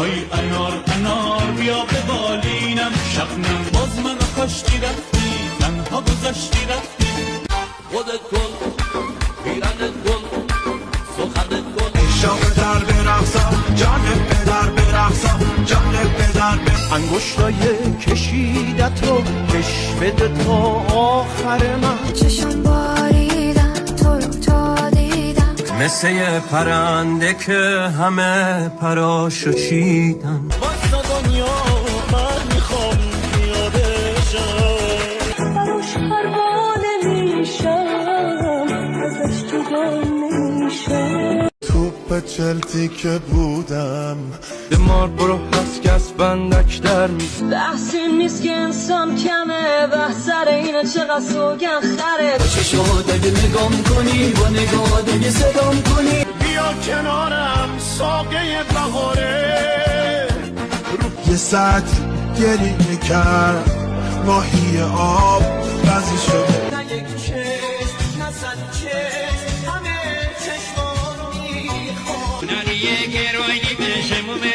آی انار انار بیا به بالینم شبنم باز منو کاشتی رفتی تنها گذاشتی رفتی خودت کن پیرنت کن سخنت کن شاق در برقصا جان پدر برقصا جان پدر انگشتای کشیدت رو کش بده تا آخر من چشم باریدم تو رو تا دیدم مثل یه پرنده که همه پراشو چیدم واسه دنیا من میخوام یادشم براش پروانه میشم ازش جدا نمیشم توپ چلتی که بودم دمار برو هست کس بندک در می بحث این نیست که انسان کمه بحث سر اینه چقدر سوگن خره با چشمات اگه نگام کنی با نگاهات اگه صدام کنی بیا کنارم ساقه بهاره یه ساعت گریه کرد ماهی آب بزی شده نه یک چشم نه صد چشم همه چشما رو میخوام Nadie quiero ir y me